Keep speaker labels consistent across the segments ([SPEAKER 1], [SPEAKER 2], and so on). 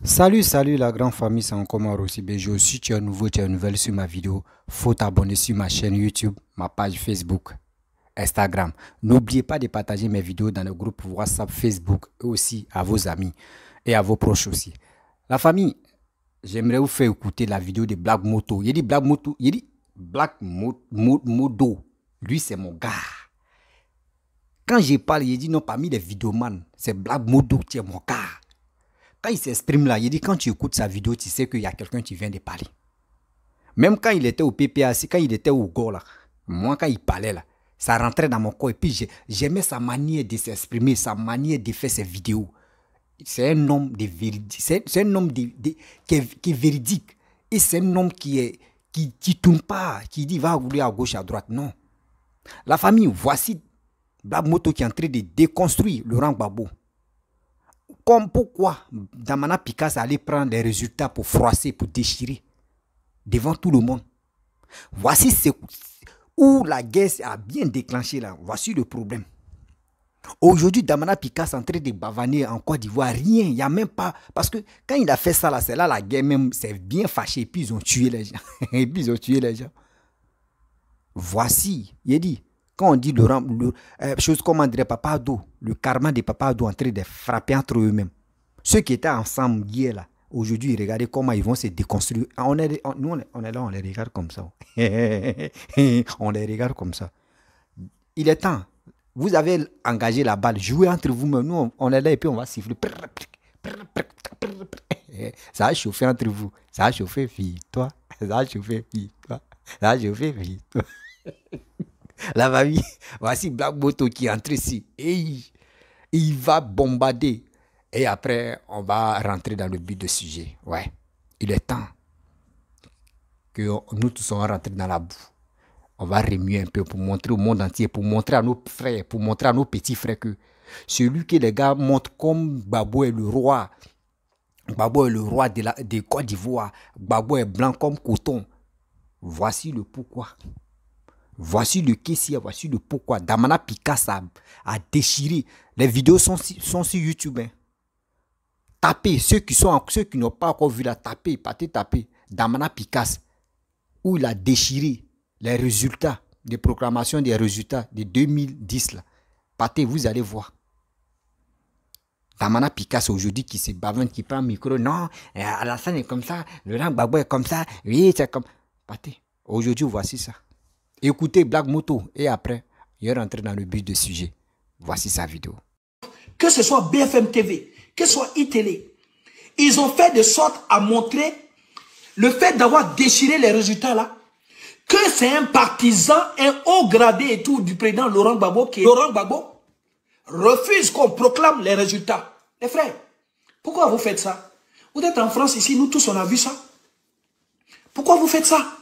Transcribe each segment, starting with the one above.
[SPEAKER 1] Salut la grande famille, c'est encore moi Rossi Bejo. Si tu es nouveau, tu es nouvelle sur ma vidéo, faut t'abonner sur ma chaîne YouTube, ma page Facebook, Instagram. N'oubliez pas de partager mes vidéos dans le groupe WhatsApp, Facebook et aussi à vos amis et à vos proches aussi. La famille, j'aimerais vous faire écouter la vidéo de Black Moto. Il dit Black Moto, il dit Modo. Lui, c'est mon gars. Quand je parle, il dit non, parmi les vidéomans, c'est Black Modo qui est mon gars. Quand il s'exprime là, il dit quand tu écoutes sa vidéo, tu sais qu'il y a quelqu'un qui vient de parler. Même quand il était au PPAC, quand il était au Go là, moi quand il parlait là, ça rentrait dans mon corps et puis j'aimais sa manière de s'exprimer, sa manière de faire ses vidéos. C'est un homme de véridique, c'est un homme qui est véridique. Et c'est un homme qui tourne pas, qui dit va rouler à gauche, à droite. Non. La famille, voici Black Moto qui est en train de déconstruire Laurent Gbagbo. Comme pourquoi Damana Picasso allait prendre les résultats pour froisser, pour déchirer devant tout le monde. Voici où la guerre a bien déclenché là. Voici le problème. Aujourd'hui, Damana Picasso est en train de bavaner en Côte d'Ivoire. Rien, il n'y a même pas. Parce que quand il a fait ça là, c'est là la guerre même s'est bien fâchée. Et puis ils ont tué les gens. Et puis ils ont tué les gens. Voici, il dit. Quand on dit chose comme on dirait Papa Ado, le karma de Papa Ado en train de frapper entre eux-mêmes. Ceux qui étaient ensemble hier là, aujourd'hui, regardez comment ils vont se déconstruire. Nous, on est là, on les regarde comme ça. On les regarde comme ça. Il est temps. Vous avez engagé la balle, jouez entre vous-même. Nous, on est là et puis on va siffler. Ça a chauffé entre vous. Ça a chauffé, fille, toi. Ça a chauffé, fille, toi. Ça a chauffé, fille, toi. La famille, voici Black Moto qui entre ici et il va bombarder. Et après, on va rentrer dans le but du sujet. Ouais, il est temps que nous tous soyons rentrés dans la boue. On va remuer un peu pour montrer au monde entier, pour montrer à nos frères, pour montrer à nos petits frères que celui que les gars montrent comme Gbagbo est le roi. Gbagbo est le roi de Côte d'Ivoire. Gbagbo est blanc comme coton. Voici le pourquoi. Voici le caissier, voici le pourquoi. Damana Picasso a déchiré. Les vidéos sont sur YouTube. Hein. Tapez, ceux qui n'ont pas encore vu la taper, partez taper. Damana Picasso, où il a déchiré les résultats, des proclamations des résultats de 2010. Là. Partez, vous allez voir. Damana Picasso aujourd'hui qui se bavonne, qui prend le micro. Non, Alassane est comme ça, Laurent Gbagbo est comme ça. Oui, c'est comme. Partez. Aujourd'hui, voici ça. Écoutez Black Moto et après, il est rentré dans le but du sujet. Voici sa vidéo.
[SPEAKER 2] Que ce soit BFM TV, que ce soit iTélé, ils ont fait de sorte à montrer le fait d'avoir déchiré les résultats là, que c'est un partisan, un haut gradé et tout du président Laurent Gbagbo, qui Laurent Gbagbo refuse qu'on proclame les résultats. Les frères, pourquoi vous faites ça? Vous êtes en France ici, nous tous on a vu ça. Pourquoi vous faites ça?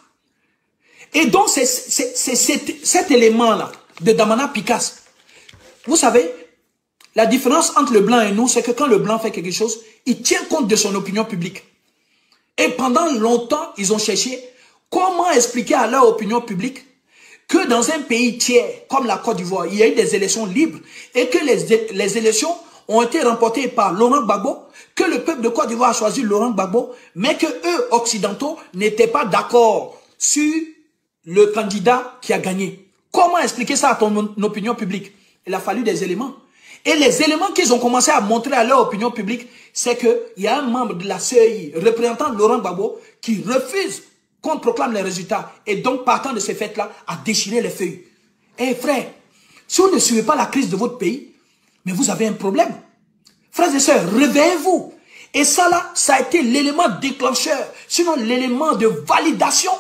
[SPEAKER 2] Et donc, c'est cet élément-là de Damana Picasso. Vous savez, la différence entre le blanc et nous, c'est que quand le blanc fait quelque chose, il tient compte de son opinion publique. Et pendant longtemps, ils ont cherché comment expliquer à leur opinion publique que dans un pays tiers, comme la Côte d'Ivoire, il y a eu des élections libres et que les élections ont été remportées par Laurent Gbagbo, que le peuple de Côte d'Ivoire a choisi Laurent Gbagbo, mais que eux, occidentaux, n'étaient pas d'accord sur le candidat qui a gagné. Comment expliquer ça à ton opinion publique? Il a fallu des éléments. Et les éléments qu'ils ont commencé à montrer à leur opinion publique, c'est qu'il y a un membre de la CEI, représentant Laurent Gbagbo, qui refuse qu'on proclame les résultats. Et donc, partant de ces faits-là, a déchiré les feuilles. Eh frère, si vous ne suivez pas la crise de votre pays, mais vous avez un problème. Frères et sœurs, réveillez-vous. Et ça là, ça a été l'élément déclencheur, sinon l'élément de validation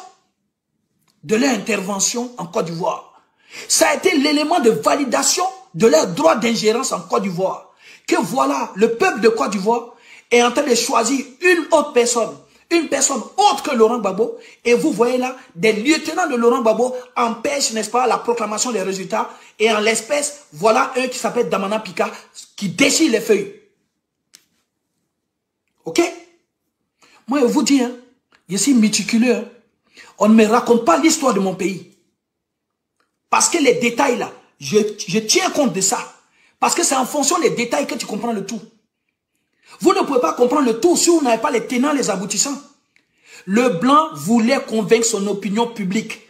[SPEAKER 2] de leur intervention en Côte d'Ivoire. Ça a été l'élément de validation de leur droit d'ingérence en Côte d'Ivoire. Que voilà, le peuple de Côte d'Ivoire est en train de choisir une autre personne. Une personne autre que Laurent Gbagbo. Et vous voyez là, des lieutenants de Laurent Gbagbo empêchent, n'est-ce pas, la proclamation des résultats. Et en l'espèce, voilà un qui s'appelle Damana Picasso qui déchire les feuilles. Ok? Moi, je vous dis, hein, je suis méticuleux. Hein. On ne me raconte pas l'histoire de mon pays. Parce que les détails là, je tiens compte de ça. Parce que c'est en fonction des détails que tu comprends le tout. Vous ne pouvez pas comprendre le tout si vous n'avez pas les tenants, les aboutissants. Le blanc voulait convaincre son opinion publique.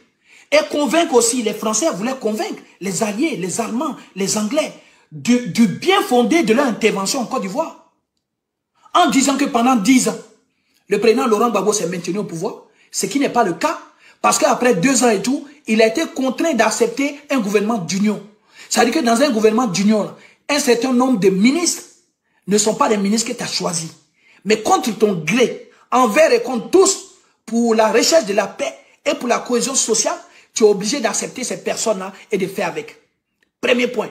[SPEAKER 2] Et convaincre aussi, les Français voulaient convaincre les Alliés, les Allemands, les Anglais du bien fondé de leur intervention en Côte d'Ivoire. En disant que pendant 10 ans, le président Laurent Gbagbo s'est maintenu au pouvoir, ce qui n'est pas le cas, parce qu'après 2 ans et tout, il a été contraint d'accepter un gouvernement d'union. C'est-à-dire que dans un gouvernement d'union, un certain nombre de ministres ne sont pas les ministres que tu as choisis, mais contre ton gré, envers et contre tous, pour la recherche de la paix et pour la cohésion sociale, tu es obligé d'accepter ces personnes-là et de faire avec. Premier point.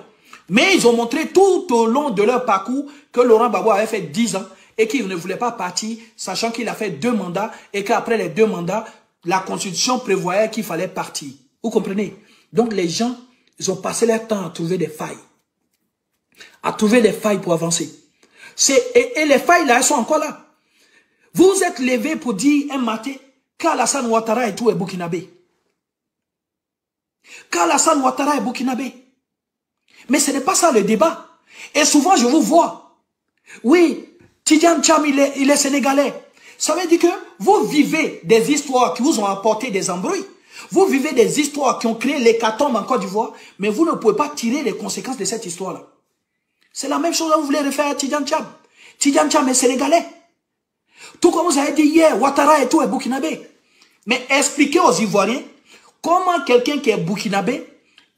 [SPEAKER 2] Mais ils ont montré tout au long de leur parcours que Laurent Gbagbo avait fait 10 ans et qu'il ne voulait pas partir, sachant qu'il a fait 2 mandats et qu'après les 2 mandats, la Constitution prévoyait qu'il fallait partir. Vous comprenez? Donc les gens, ils ont passé leur temps à trouver des failles. À trouver des failles pour avancer. Et les failles là, elles sont encore là. Vous êtes levé pour dire un matin qu'Alassane Ouattara et tout est burkinabé. Qu'Alassane Ouattara est burkinabé. Mais ce n'est pas ça le débat. Et souvent je vous vois. Oui, Tidjane Thiam il est sénégalais. Ça veut dire que vous vivez des histoires qui vous ont apporté des embrouilles. Vous vivez des histoires qui ont créé l'hécatombe en Côte d'Ivoire, mais vous ne pouvez pas tirer les conséquences de cette histoire-là. C'est la même chose que vous voulez refaire à Tidjane Thiam. Tidjane Thiam est sénégalais. Tout comme vous avez dit hier, Ouattara et tout est burkinabé. Mais expliquez aux Ivoiriens comment quelqu'un qui est burkinabé,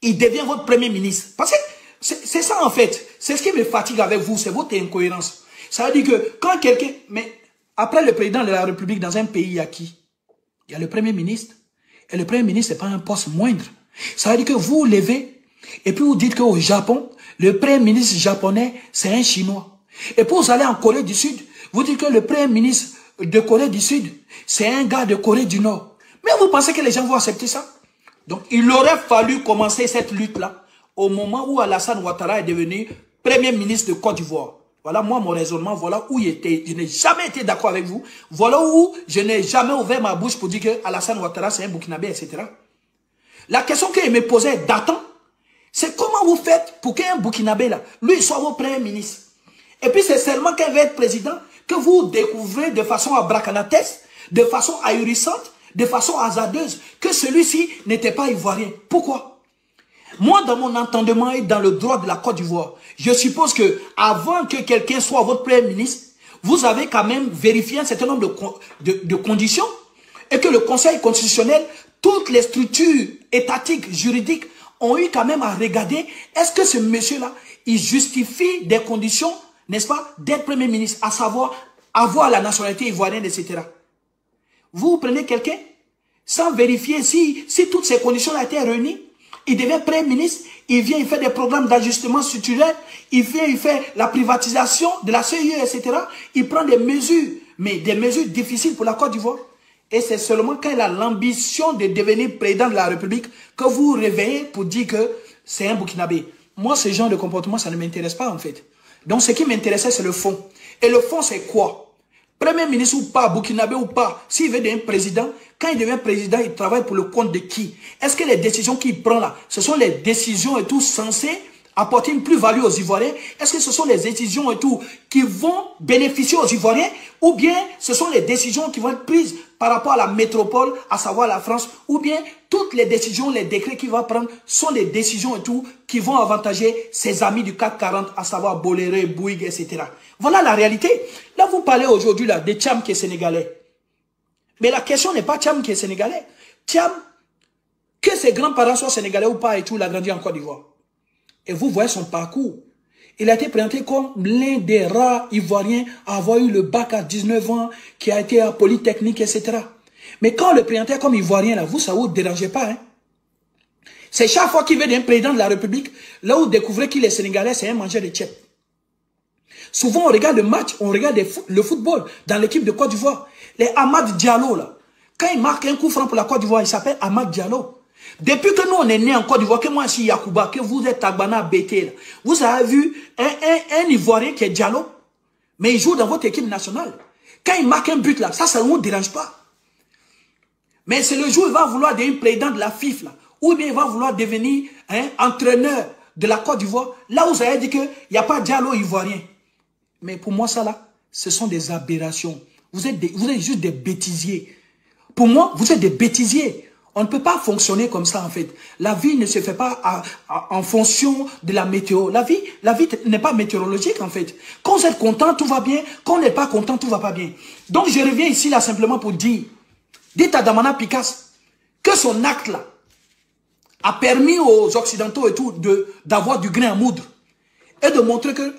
[SPEAKER 2] il devient votre premier ministre. Parce que c'est ça en fait. C'est ce qui me fatigue avec vous, c'est votre incohérence. Ça veut dire que quand quelqu'un... Mais après le président de la République dans un pays, il y a qui? Il y a le premier ministre. Et le premier ministre, ce n'est pas un poste moindre. Ça veut dire que vous levez et puis vous dites qu'au Japon, le premier ministre japonais, c'est un Chinois. Et puis vous allez en Corée du Sud, vous dites que le premier ministre de Corée du Sud, c'est un gars de Corée du Nord. Mais vous pensez que les gens vont accepter ça? Donc il aurait fallu commencer cette lutte-là au moment où Alassane Ouattara est devenu premier ministre de Côte d'Ivoire. Voilà moi mon raisonnement, voilà où il était. Je n'ai jamais été d'accord avec vous. Voilà où je n'ai jamais ouvert ma bouche pour dire que Alassane Ouattara c'est un burkinabé, etc. La question qu'il me posait datant, c'est comment vous faites pour qu'un burkinabé là, lui soit votre premier ministre. Et puis c'est seulement qu'il va être président que vous découvrez de façon abracadabrantesque, de façon ahurissante, de façon hasardeuse, que celui-ci n'était pas ivoirien. Pourquoi? Moi, dans mon entendement et dans le droit de la Côte d'Ivoire, je suppose que avant que quelqu'un soit votre premier ministre, vous avez quand même vérifié un certain nombre de conditions et que le Conseil constitutionnel, toutes les structures étatiques, juridiques, ont eu quand même à regarder, est-ce que ce monsieur-là, il justifie des conditions, n'est-ce pas, d'être Premier ministre, à savoir avoir la nationalité ivoirienne, etc. Vous prenez quelqu'un sans vérifier si toutes ces conditions-là étaient réunies, il devient Premier ministre, il vient, il fait des programmes d'ajustement structurel, il fait la privatisation de la CIE, etc. Il prend des mesures, mais des mesures difficiles pour la Côte d'Ivoire. Et c'est seulement quand il a l'ambition de devenir président de la République que vous vous réveillez pour dire que c'est un burkinabé. Moi, ce genre de comportement, ça ne m'intéresse pas en fait. Donc, ce qui m'intéressait, c'est le fond. Et le fond, c'est quoi? Premier ministre ou pas, burkinabé ou pas, s'il veut devenir président, quand il devient président, il travaille pour le compte de qui? Est-ce que les décisions qu'il prend là, ce sont les décisions et tout censées apporter une plus-value aux Ivoiriens? Est-ce que ce sont les décisions et tout qui vont bénéficier aux Ivoiriens? Ou bien ce sont les décisions qui vont être prises par rapport à la métropole, à savoir la France? Ou bien toutes les décisions, les décrets qu'il va prendre sont les décisions et tout qui vont avantager ses amis du CAC 40, à savoir Boléré, Bouygues, etc. Voilà la réalité. Là, vous parlez aujourd'hui là de Thiam qui est sénégalais. Mais la question n'est pas Thiam qui est sénégalais. Thiam, que ses grands-parents soient sénégalais ou pas et tout, il a grandi en Côte d'Ivoire. Et vous voyez son parcours. Il a été présenté comme l'un des rares Ivoiriens à avoir eu le bac à 19 ans, qui a été à Polytechnique, etc. Mais quand on le présentait comme Ivoirien, là, ça ne vous dérangeait pas. Hein? C'est chaque fois qu'il veut d'un président de la République, là où vous découvrez qu'il est sénégalais, c'est un mangeur de tchèp. Souvent, on regarde le match, on regarde le football dans l'équipe de Côte d'Ivoire. Les Amad Diallo, là, quand il marque un coup franc pour la Côte d'Ivoire, il s'appelle Amad Diallo. Depuis que nous, on est né en Côte d'Ivoire, que moi, je suis Yacouba, que vous êtes Tagbana BT, là, vous avez vu un Ivoirien qui est Diallo, mais il joue dans votre équipe nationale. Quand il marque un but, là, ça ne vous dérange pas. Mais c'est le jour où il va vouloir devenir président de la FIFA, là, ou bien il va vouloir devenir entraîneur de la Côte d'Ivoire, là où vous avez dit qu'il n'y a pas Diallo ivoirien. Mais pour moi, ça là, ce sont des aberrations. Vous êtes juste des bêtisiers. Pour moi, vous êtes des bêtisiers. On ne peut pas fonctionner comme ça, en fait. La vie ne se fait pas en fonction de la météo. La vie n'est pas météorologique, en fait. Quand vous êtes content, tout va bien. Quand on n'est pas content, tout va pas bien. Donc, je reviens ici, là, simplement pour dire, dites à Damana Picasse que son acte, là, a permis aux Occidentaux et tout d'avoir du grain à moudre. Et de montrer que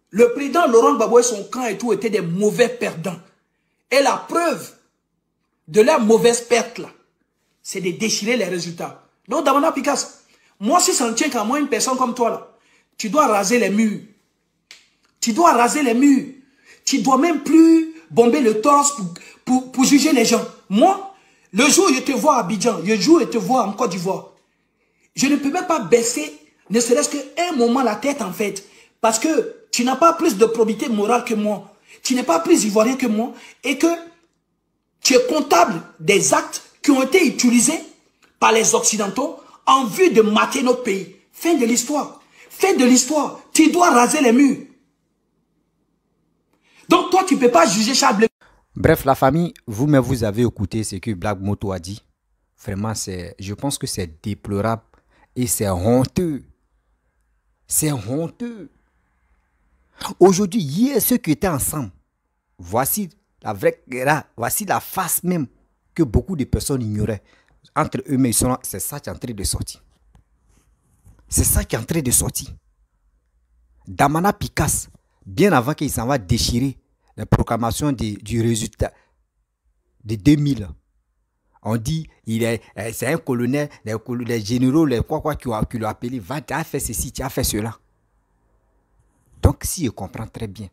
[SPEAKER 2] le président Laurent Gbagbo et son camp et tout étaient des mauvais perdants. Et la preuve de leur mauvaise perte, là, c'est de déchirer les résultats. Donc, Damana Picasse, moi, si ça ne tient qu'à moi, une personne comme toi, là, tu dois raser les murs. Tu dois raser les murs. Tu ne dois même plus bomber le torse pour juger les gens. Moi, le jour où je te vois à Abidjan, le jour où je te vois en Côte d'Ivoire, je ne peux même pas baisser, ne serait-ce qu'un moment la tête, en fait. Parce que tu n'as pas plus de probité morale que moi. Tu n'es pas plus ivoirien que moi. Et que tu es comptable des actes qui ont été utilisés par les Occidentaux en vue de mater notre pays. Fin de l'histoire. Fin de l'histoire. Tu dois raser les murs. Donc toi, tu ne peux pas juger Charles Blé.
[SPEAKER 1] Bref, la famille, vous-même, vous avez écouté ce que Black Moto a dit. Vraiment, je pense que c'est déplorable et c'est honteux. C'est honteux. Aujourd'hui, hier, ceux qui étaient ensemble, voici la vraie, voici la face même que beaucoup de personnes ignoraient. Entre eux-mêmes, c'est ça qui est en train de sortir. C'est ça qui est en train de sortir. Damana Picasse, bien avant qu'il s'en va déchirer la proclamation du résultat de 2000, on dit c'est un colonel, les généraux, les quoi qui l'ont appelé, va, tu as fait ceci, tu as fait cela. Donc, si je comprends très bien.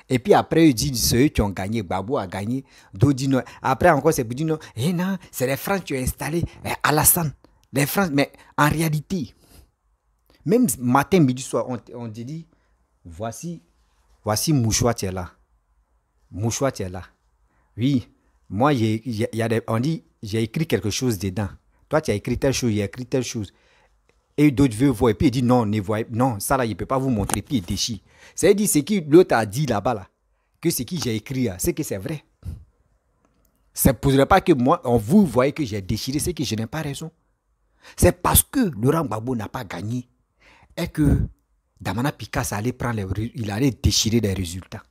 [SPEAKER 1] Et puis après, ils disent ceux qui ont gagné, Gbagbo a gagné, d'autres disent non. Après encore, c'est pour dire non, non, c'est les Français qui ont installé Alassane. Les Français, mais en réalité, même matin, midi, soir, on te dit, voici Mouchoua, tu es là. Mouchoua, tu es là. Oui, moi, on dit, j'ai écrit quelque chose dedans. Toi, tu as écrit telle chose, j'ai écrit telle chose. Et d'autres veulent voir. Et puis il dit non, non, ça là, il ne peut pas vous montrer. Puis il déchire. C'est-à-dire, ce que l'autre a dit là-bas, là, que ce que j'ai écrit, c'est que c'est vrai. Ça ne poserait pas que moi, vous voyez que j'ai déchiré, c'est que je n'ai pas raison. C'est parce que Laurent Gbagbo n'a pas gagné et que Damana Picasse allait il allait déchirer les résultats.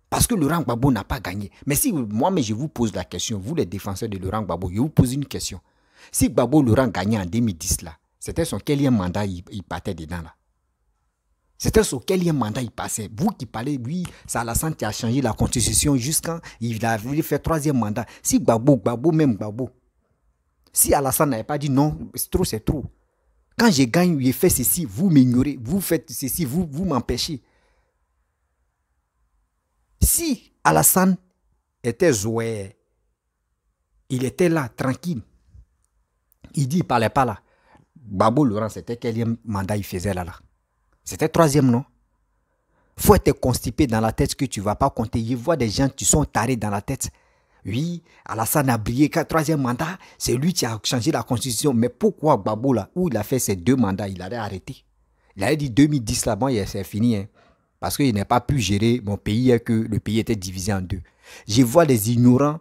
[SPEAKER 1] Parce que Laurent Gbagbo n'a pas gagné. Mais si moi, je vous pose la question, vous les défenseurs de Laurent Gbagbo, je vous pose une question. Si Gbagbo Laurent gagnait en 2010, là, c'était son quel mandat il partait dedans là? C'était son quel mandat il passait? Vous qui parlez, oui, c'est Alassane qui a changé la constitution jusqu'à il a voulu faire 3e mandat. Si Gbagbo, si Alassane n'avait pas dit non, c'est trop, c'est trop. Quand je gagne, je fais ceci, vous m'ignorez, vous faites ceci, vous m'empêchez. Si Alassane était Zoé, il était là, tranquille. Il dit, il ne parlait pas là. Gbagbo Laurent, c'était quel mandat il faisait là? C'était 3e, non? Il faut être constipé dans la tête que tu ne vas pas compter. Je vois des gens qui sont tarés dans la tête. Oui, Alassane a brillé, 3e mandat, c'est lui qui a changé la constitution. Mais pourquoi Gbagbo là, où il a fait ses 2 mandats, il allait arrêter? Il avait dit 2010 là, bon, c'est fini. Hein, parce qu'il n'a pas pu gérer mon pays et que le pays était divisé en 2. Je vois des ignorants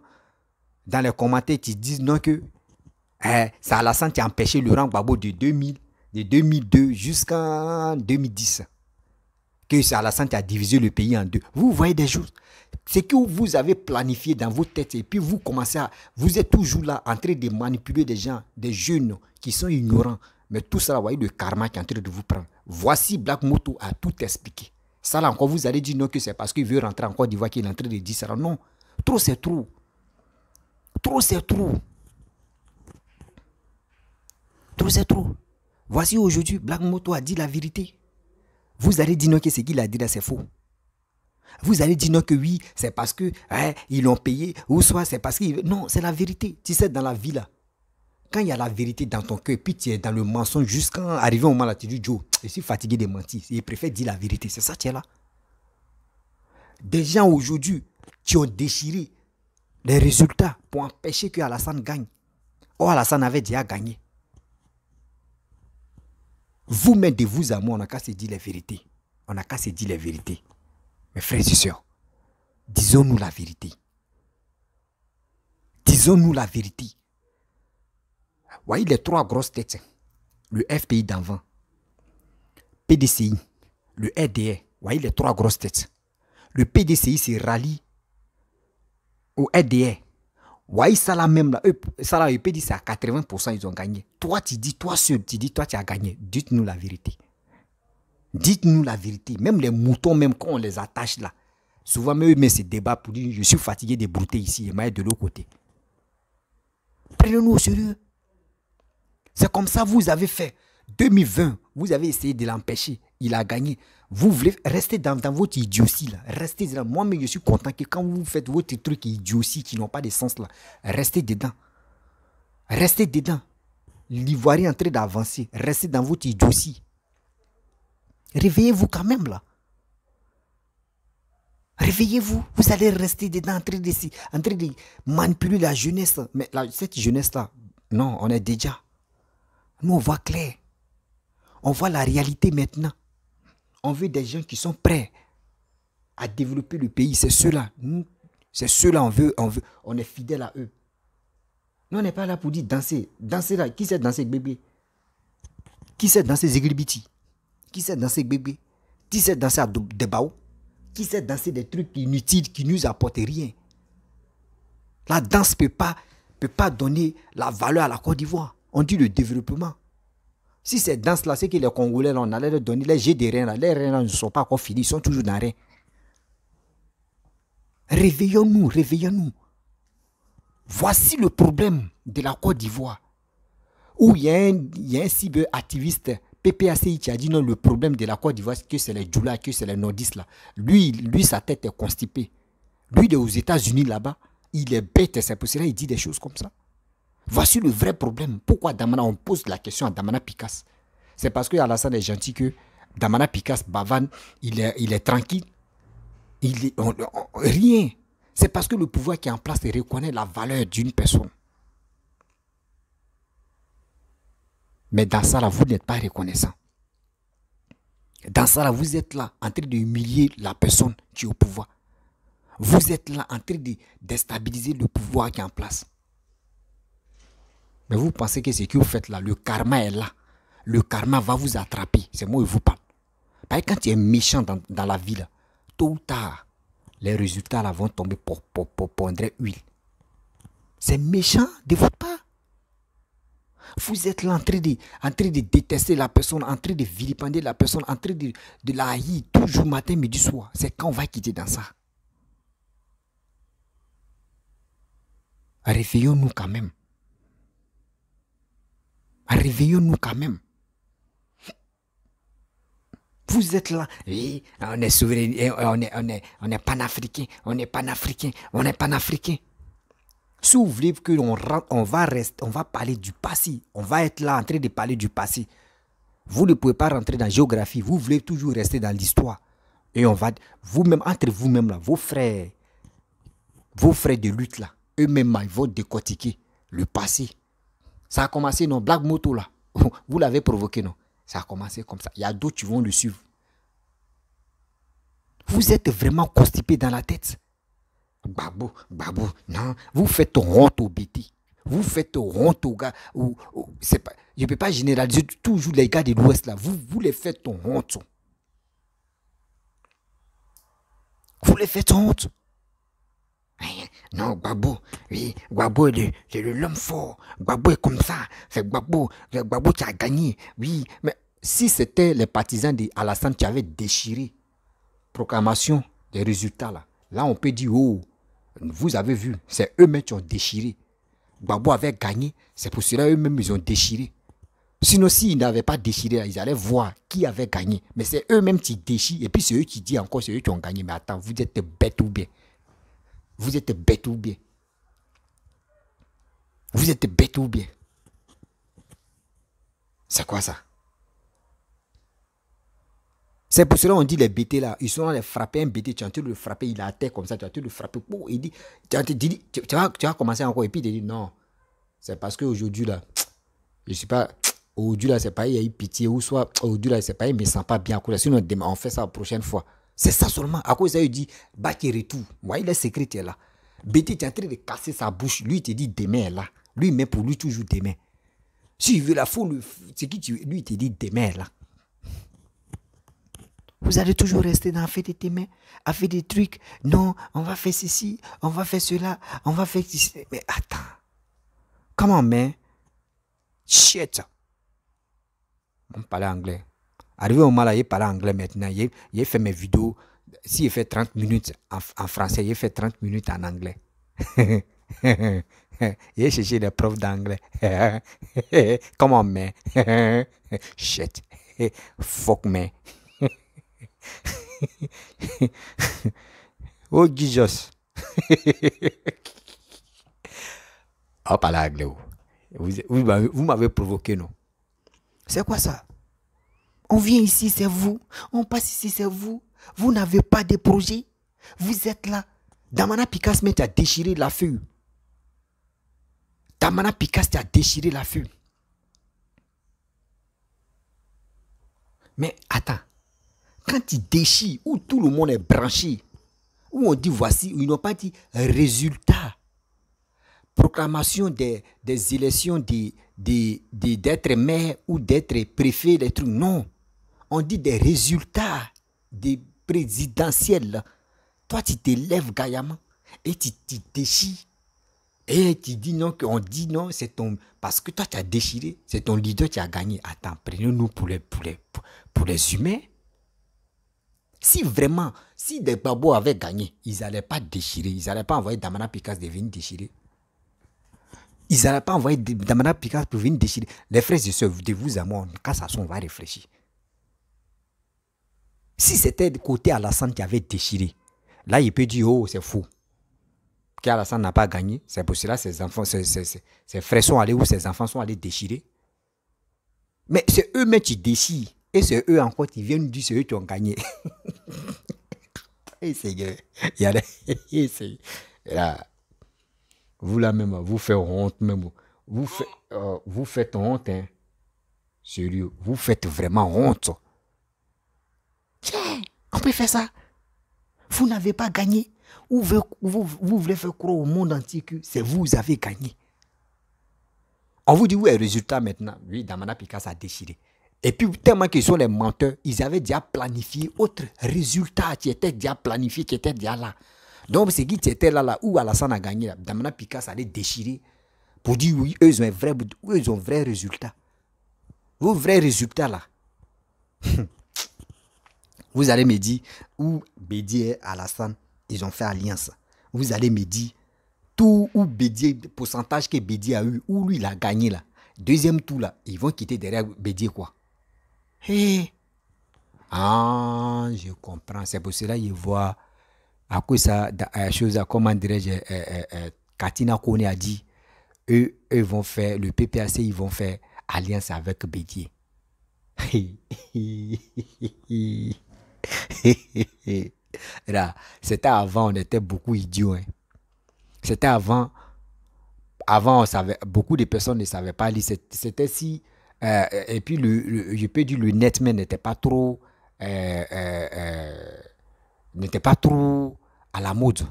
[SPEAKER 1] dans les commentaires qui disent non que c'est Alassane qui a empêché Laurent Gbagbo de 2002 jusqu'en 2010. Que c'est Alassane qui a divisé le pays en 2. Vous voyez des choses. C'est que vous avez planifié dans votre tête et puis vous commencez à... Vous êtes toujours là en train de manipuler des gens, des jeunes qui sont ignorants. Mais tout ça, vous voyez le karma qui est en train de vous prendre. Voici Black Moto a tout expliqué. Ça là encore, vous allez dire non que c'est parce qu'il veut rentrer en Côte d'Ivoire qu'il est en train de dire ça. Non. Trop c'est trop. Trop c'est trop. Trop c'est trop. Voici aujourd'hui, Black Moto a dit la vérité. Vous allez dire non que ce qu'il a dit là, c'est faux. Vous allez dire non que oui, c'est parce que ils l'ont payé, ou soit c'est parce que... Non, c'est la vérité. Tu sais, dans la vie là, quand il y a la vérité dans ton cœur, puis tu es dans le mensonge jusqu'à arriver au moment là, tu dis, Joe, je suis fatigué de mentir. Il préfère dire la vérité. C'est ça, tu es là. Des gens aujourd'hui qui ont déchiré les résultats pour empêcher que Alassane gagne. Oh, Alassane avait déjà gagné. Vous-même de vous à moi, on n'a qu'à se dire les vérités. On n'a qu'à se dire les vérités. Mes frères et sœurs, disons-nous la vérité. Disons-nous la vérité. Voyez les 3 grosses têtes. Le FPI d'avant, PDCI, le RDR. Voyez les 3 grosses têtes. Le PDCI se rallie au RDR. Voyez ça là même là. Ça là, le PDCI c'est à 80%, ils ont gagné. Toi, tu dis, toi seul, tu dis, toi tu as gagné. Dites-nous la vérité. Dites-nous la vérité. Même les moutons, même quand on les attache là, souvent même eux mettent ces débats pour dire, je suis fatigué de brouter ici et moi de l'autre côté. Prenez-nous au sérieux. C'est comme ça vous avez fait. 2020, vous avez essayé de l'empêcher. Il a gagné. Vous voulez rester dans votre idiotie là. Restez là. Moi-même, je suis content que quand vous faites votre truc idiotie qui n'ont pas de sens là, restez dedans. Restez dedans. L'Ivoirien est en train d'avancer. Restez dans votre idiotie. Réveillez-vous quand même là. Réveillez-vous. Vous allez rester dedans en train de manipuler la jeunesse. Mais cette jeunesse-là, non, on est déjà. Nous, on voit clair. On voit la réalité maintenant. On veut des gens qui sont prêts à développer le pays. C'est ceux-là. C'est ceux-là, on est fidèles à eux. Nous, on n'est pas là pour dire danser. Danser là. Qui sait danser bébé? Qui sait danser Ziglibiti? Qui sait danser bébé? Qui sait danser à Debao? Qui sait danser des trucs inutiles qui ne nous apportent rien? La danse ne peut pas donner la valeur à la Côte d'Ivoire. On dit le développement. Si ces danses-là, c'est que les Congolais, là, on allait leur donner les jets de reins. Les reins là, ne sont pas encore finis, ils sont toujours dans rien. Réveillons-nous, réveillons-nous. Voici le problème de la Côte d'Ivoire. Où il y a un cyberactiviste, PPACI, qui a dit non, le problème de la Côte d'Ivoire, c'est que c'est les Djoula, que c'est les nordistes là. Lui, sa tête est constipée. Lui, il est aux États-Unis là-bas. Il est bête, c'est pour cela qu'il dit des choses comme ça. Voici le vrai problème. Pourquoi Damana, on pose la question à Damana Picasse? C'est parce que Alassane est gentil que Damana Picasse, Bavan, il est tranquille. Rien. C'est parce que le pouvoir qui est en place reconnaît la valeur d'une personne. Mais dans ça, là, vous n'êtes pas reconnaissant. Dans ça, là, vous êtes là en train d'humilier la personne qui est au pouvoir. Vous êtes là en train de déstabiliser le pouvoir qui est en place. Mais vous pensez que ce que vous faites là, le karma est là. Le karma va vous attraper. C'est moi qui vous parle. Parce que quand tu es méchant dans la vie, là, tôt ou tard, les résultats là, vont tomber pour pondre huile. C'est méchant de votre part. Vous êtes là en train de détester la personne, en train de vilipender la personne, en train de la haïr toujours matin, midi, soir. C'est quand on va quitter dans ça. Réveillons-nous quand même. Réveillons-nous quand même. Vous êtes là, oui, on est souverain, on est panafricain, on est panafricain, on est panafricain. Si vous voulez on va parler du passé, on va être là en train de parler du passé. Vous ne pouvez pas rentrer dans la géographie, vous voulez toujours rester dans l'histoire. Et on va, vous-même, entre vous-même là, vos frères de lutte là, eux-mêmes ils vont décortiquer le passé. Ça a commencé, non, Black Moto là. Vous l'avez provoqué, non? Ça a commencé comme ça. Il y a d'autres qui vont le suivre. Vous êtes vraiment constipé dans la tête. Babou, non. Vous faites honte au BT. Vous faites honte aux gars. Je ne peux pas généraliser toujours les gars de l'Ouest là. Vous les faites honte. Vous les faites honte. Non, Gbagbo, oui, Gbagbo est l'homme fort. Gbagbo est comme ça. C'est Gbagbo qui a gagné. Oui, mais si c'était les partisans d'Alassane qui avaient déchiré proclamation des résultats là on peut dire, oh, vous avez vu, c'est eux-mêmes qui ont déchiré. Gbagbo avait gagné, c'est pour cela eux-mêmes ils ont déchiré. Sinon, s'ils n'avaient pas déchiré, ils allaient voir qui avait gagné. Mais c'est eux-mêmes qui déchirent et puis c'est eux qui disent encore, c'est eux qui ont gagné. Mais attends, vous êtes bêtes ou bien? Vous êtes bête ou bien? Vous êtes bête ou bien? C'est quoi ça? C'est pour cela qu'on dit les bêtés là, ils sont là les frapper un bêté, tu as envie de le frapper, il est à terre comme ça, tu as envie de le frapper, il dit, tu vas commencer encore et puis il dit non, c'est parce qu'aujourd'hui là, je suis pas, aujourd'hui là c'est pas il y a eu pitié ou soit aujourd'hui là c'est pas il me sent pas bien, sinon on fait ça la prochaine fois. C'est ça seulement. À cause de ça, il dit, Bakary tout. Vous voyez, le secret est là. Betty est en train de casser sa bouche. Lui, il te dit, demain est là. Lui, mais pour lui, toujours demain. S'il veut la foule, c'est qui tu veux. Lui, il te dit, demain est là. Vous allez toujours rester dans faire des témoins, à faire des trucs. Non, on va faire ceci, on va faire cela, on va faire ceci. Mais attends. Comment, man? Shit. On parle anglais. Arrivé au moment là, il parle anglais maintenant. Il fait mes vidéos. S'il fait 30 minutes en français, il fait 30 minutes en anglais. Il a cherché des profs d'anglais. Comment, man? Shit. Fuck, man. Oh, Jesus. Oh, pas l'anglais. Vous m'avez provoqué, non? C'est quoi ça? On vient ici, c'est vous. On passe ici, c'est vous. Vous n'avez pas de projet. Vous êtes là. Damana Picasso a déchiré la feuille. Damana Picasso a déchiré la feuille. Mais attends. Quand ils déchirent, où tout le monde est branché, où on dit voici, où ils n'ont pas dit résultat. Proclamation des élections d'être maire ou d'être préfet, des trucs. Non. On dit des résultats des présidentielles. Toi, tu te lèves gaillamment et tu déchires. Et tu dis non, qu'on dit non, c'est ton. Parce que toi, tu as déchiré, c'est ton leader qui a gagné. Attends, prenez-nous pour les humains. Si vraiment, si des babos avaient gagné, ils n'allaient pas déchirer. Ils n'allaient pas envoyer Damana Picasso de venir déchirer. Ils n'allaient pas envoyer Damana Picasso pour venir déchirer. Les frères et sœurs, de vous à moi, quand ça sonne, on va réfléchir. Si c'était de côté Alassane qui avait déchiré, là, il peut dire, oh, c'est faux. Qu'Alassane n'a pas gagné, c'est pour cela que ses enfants, ses frères sont allés ou ses enfants sont allés déchirer. Mais c'est eux-mêmes qui déchirent. Et c'est eux encore qui viennent dire c'est eux qui ont gagné. Et Seigneur, il y a des... Là, vous là même, vous faites honte même. Vous faites honte, hein. Sérieux, vous faites vraiment honte. Tiens, on peut faire ça. Vous n'avez pas gagné. Vous voulez faire croire au monde entier que c'est vous qui avez gagné. On vous dit où est le résultat maintenant. Oui, Damana Picasso a déchiré. Et puis, tellement qu'ils sont les menteurs, ils avaient déjà planifié autre résultat qui était déjà planifié, qui était déjà là. Donc, c'est qui était là, où Alassane a gagné, là. Damana Picasso allait déchirer pour dire oui, eux, ils ont un vrai résultat. Vos vrais résultats, là. Vous allez me dire, où Bédié et Alassane, ils ont fait alliance. Vous allez me dire, tout où Bédié, le pourcentage que Bédié a eu, où lui, il a gagné, là. Deuxième tour, là, ils vont quitter derrière Bédié, quoi. Hey. Ah, je comprends. C'est pour cela qu'il voit à quoi ça, chose, comment dirais-je, Katina Kone a dit, eux vont faire, le PPAC, ils vont faire alliance avec Bédié. C'était avant, on était beaucoup idiots. Hein. C'était avant, on savait, beaucoup de personnes ne savaient pas lire. C'était si... et puis, je peux dire, le netman n'était pas trop à la mode.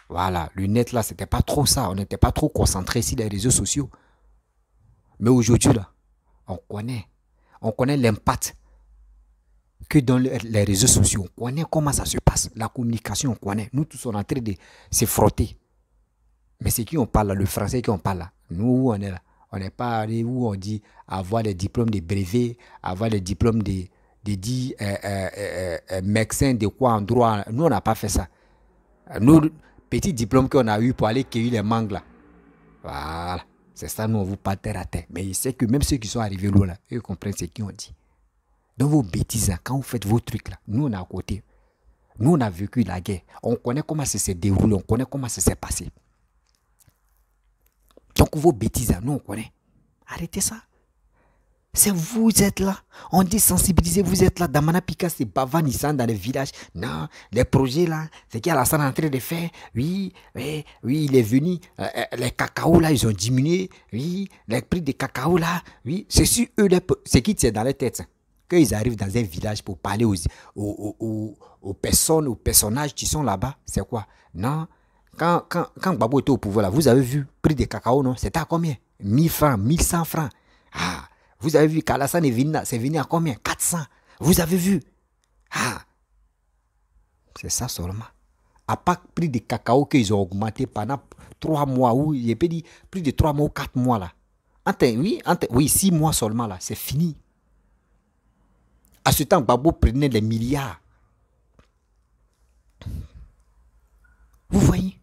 [SPEAKER 1] Voilà, le net là, c'était pas trop ça. On n'était pas trop concentré sur les réseaux sociaux. Mais aujourd'hui, là, on connaît l'impact que dans les réseaux sociaux. On connaît comment ça se passe. La communication, on connaît. Nous tous, on est en train de se frotter. Mais c'est qui on parle là, le français qui on parle là. Nous, on est là. On n'est pas allé où on dit avoir les diplômes de brevet, avoir les diplômes de médecin, de quoi en droit. Nous, on n'a pas fait ça. Nous, petits diplômes qu'on a eu pour aller cueillir les mangues là. Voilà. C'est ça, nous, on vous parle terre à terre. Mais c'est que même ceux qui sont arrivés là, eux comprennent ce qu'ils ont dit. Dans vos bêtises, quand vous faites vos trucs là, nous, on est à côté. Nous, on a vécu la guerre. On connaît comment ça s'est déroulé, on connaît comment ça s'est passé. Donc, vos bêtises, nous, on connaît. Arrêtez ça. C'est vous êtes là. On dit sensibiliser, vous êtes là. Damana Picasso, c'est Bava Nissan dans les villages. Non, les projets là, c'est qu'il y a la salle en train de faire. Oui, il est venu. Les cacao là, ils ont diminué. Oui, les prix des cacao là. Oui, c'est sur eux, c'est qui c'est dans les têtes. qu'ils arrivent dans un village pour parler aux personnes, aux personnages qui sont là-bas, c'est quoi? Non, quand Gbagbo était au pouvoir, là, vous avez vu, prix de cacao, non? C'était à combien? 1000 francs, 1100 francs. Ah, vous avez vu, Kalasan c'est venu à combien? 400. Vous avez vu? Ah, c'est ça seulement. À part prix de cacao qu'ils ont augmenté pendant 3 mois, ou j'ai pas dit plus de 3 mois ou 4 mois là. Oui, 6 mois seulement là, c'est fini. À ce temps, Gbagbo prenait des milliards. Vous voyez?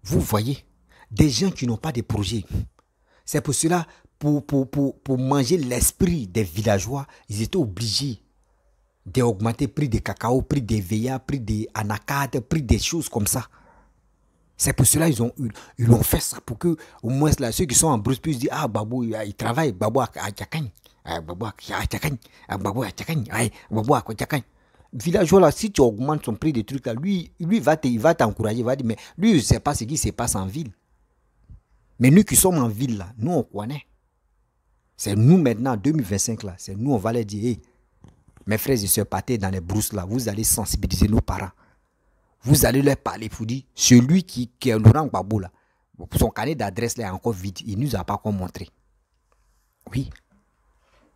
[SPEAKER 1] Vous voyez? Des gens qui n'ont pas de projet. C'est pour cela, pour manger l'esprit des villageois, ils étaient obligés d'augmenter le prix des cacao, prix des veillas, prix des anacards, prix des choses comme ça. C'est pour cela qu'ils ont fait ça, pour que au moins là, ceux qui sont en Bruce puissent dire, ah, Gbagbo, il travaille, Gbagbo à Tchakagne, Gbagbo à Tchakagne, Gbagbo à Tchakagne, Gbagbo à Tchakagne. Villageois là, si tu augmentes son prix des trucs là, lui il va t'encourager, il va dire, mais lui, il ne sait pas ce qui se passe en ville. Mais nous qui sommes en ville là, nous on connaît. C'est nous maintenant, en 2025 là, c'est nous, on va leur dire, hey, mes frères et sœurs, partez dans les brousses là, vous allez sensibiliser nos parents. Vous allez leur parler pour dire, celui qui est Laurent Gbagbo là, son carnet d'adresse là est encore vide, il ne nous a pas encore montré. Oui.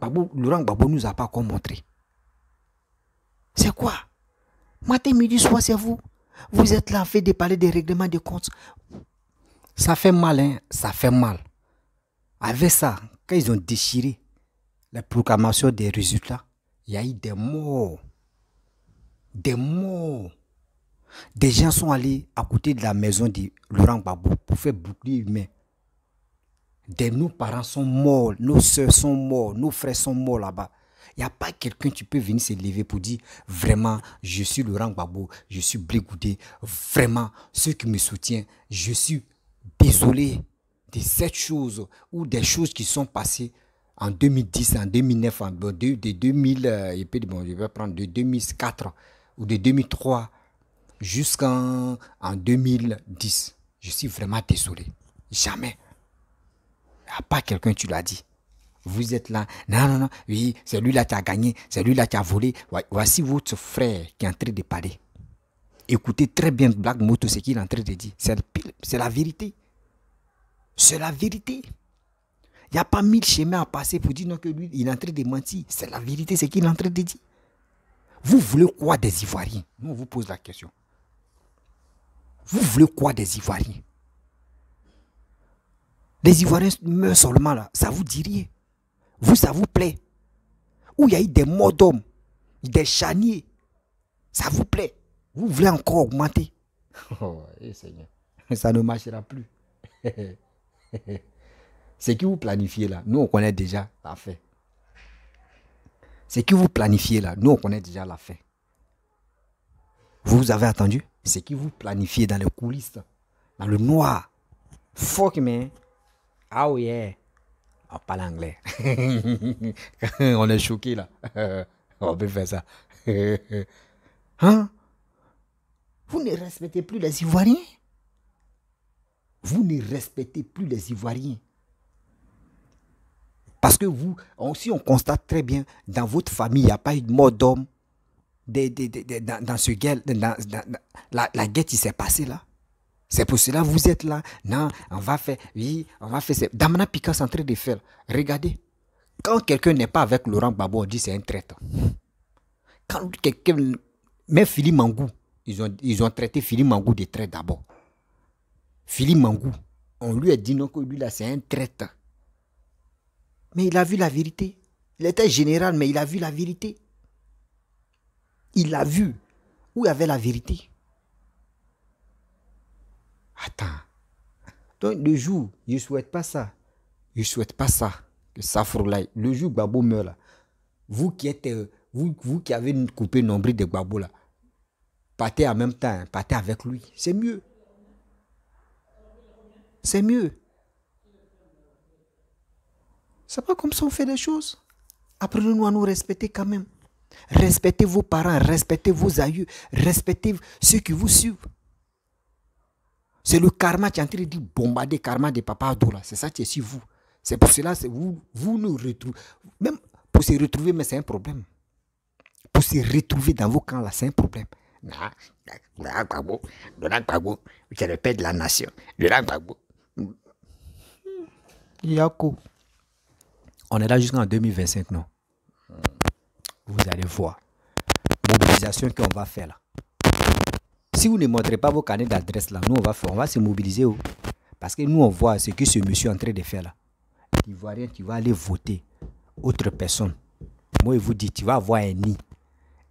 [SPEAKER 1] Laurent Gbagbo ne nous a pas encore montré. C'est quoi? Matin, midi, soir, c'est vous. Vous êtes là, fait de parler des règlements de comptes. Ça fait mal, hein? Ça fait mal. Avec ça, quand ils ont déchiré la proclamation des résultats, il y a eu des morts. Des morts. Des gens sont allés à côté de la maison de Laurent Gbagbo pour faire bouclier humain. Nos parents sont morts, nos soeurs sont morts, nos frères sont morts là-bas. Il n'y a pas quelqu'un qui peut venir se lever pour dire vraiment, je suis Laurent Gbagbo, je suis Blé Goudé, vraiment, ceux qui me soutiennent, je suis désolé de cette chose ou des choses qui sont passées en 2010, en 2009, de 2000, je vais prendre de 2004 ou de 2003 jusqu'en 2010. Je suis vraiment désolé. Jamais. Il n'y a pas quelqu'un qui l'a dit. Vous êtes là, non, oui, c'est lui là qui a gagné, c'est lui là qui a volé. Voici votre frère qui est en train de parler. Écoutez très bien Black Moto, ce qu'il est en train de dire. C'est la vérité. C'est la vérité. Il n'y a pas 1000 chemins à passer pour dire non, que lui, il est en train de mentir. C'est la vérité, c'est qu'il est en train de dire. Vous voulez quoi des Ivoiriens? Nous, on vous pose la question. Vous voulez quoi des Ivoiriens? Les Ivoiriens meurent seulement là, ça vous dirait? Vous, ça vous plaît? Où il y a eu des morts d'hommes, des charniers, ça vous plaît? Vous voulez encore augmenter? Oh, Seigneur, ça ne marchera plus. C'est qui vous planifiez là? Nous, on connaît déjà la fin. C'est qui vous planifiez là? Nous, on connaît déjà la fin. Vous avez attendu? C'est qui vous planifiez dans les coulisses, dans le noir. Fuck man. Oh yeah. On parle anglais. On est choqué là. On peut faire ça. Hein? Vous ne respectez plus les Ivoiriens? Vous ne respectez plus les Ivoiriens. Parce que vous, si on constate très bien, dans votre famille, il n'y a pas eu de mort d'homme. Dans ce guerre, la guerre qui s'est passée là. C'est pour cela que vous êtes là. Non, on va faire, oui, on va faire ça. Damana Pika est en train de faire. Regardez. Quand quelqu'un n'est pas avec Laurent Gbagbo, on dit c'est un traître. Quand quelqu'un, même Philippe Mangou, ils ont traité Philippe Mangou de traître d'abord. Philippe Mangou, on lui a dit non que lui là c'est un traître. Mais il a vu la vérité. Il était général, mais il a vu la vérité. Il a vu où il y avait la vérité. Attends. Donc, le jour, je ne souhaite pas ça. Je ne souhaite pas ça. Que ça frôle. Le jour Gbagbo meurt là, vous qui avez coupé le nombril de Gbagbo là, partez en même temps, partez avec lui. C'est mieux. C'est mieux. C'est pas comme ça on fait des choses. Apprenez-nous à nous respecter quand même. Respectez vos parents, respectez vos aïeux, respectez ceux qui vous suivent. C'est le karma qui est en train de bombarder le karma de Papa Ado là. C'est ça qui est sur vous. C'est pour cela que vous nous retrouvez. Même Pour se retrouver, mais c'est un problème. Pour se retrouver dans vos camps, là, c'est un problème. C'est le père de la nation. Yako. On est là jusqu'en 2025, non? Vous allez voir. Mobilisation qu'on va faire là. Si vous ne montrez pas vos carnets d'adresse là, nous on va se mobiliser. Oh. Parce que nous on voit ce que ce monsieur est en train de faire là. L'Ivoirien, tu vas aller voter autre personne. Moi je vous dis, tu vas avoir un nid.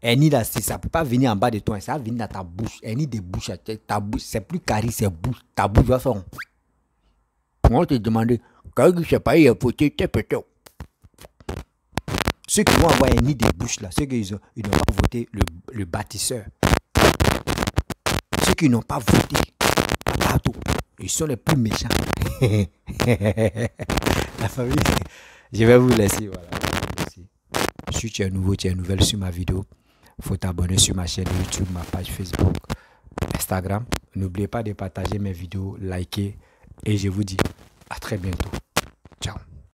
[SPEAKER 1] Un nid là, ça ne peut pas venir en bas de toi, ça va venir dans ta bouche. Un nid de bouche, ta bouche, c'est plus carré, c'est bouche. Ta bouche va faire. On va te demander, quand je ne sais pas, il a voté, t'es peut-être. Ceux qui vont avoir un nid de bouche là, ceux qui n'ont pas voté le bâtisseur. Ceux qui n'ont pas voté partout, ils sont les plus méchants. La famille, je vais vous laisser. Voilà. Merci. Si tu es nouveau, tu es nouvelle sur ma vidéo, il faut t'abonner sur ma chaîne YouTube, ma page Facebook, Instagram. N'oubliez pas de partager mes vidéos, liker et je vous dis à très bientôt.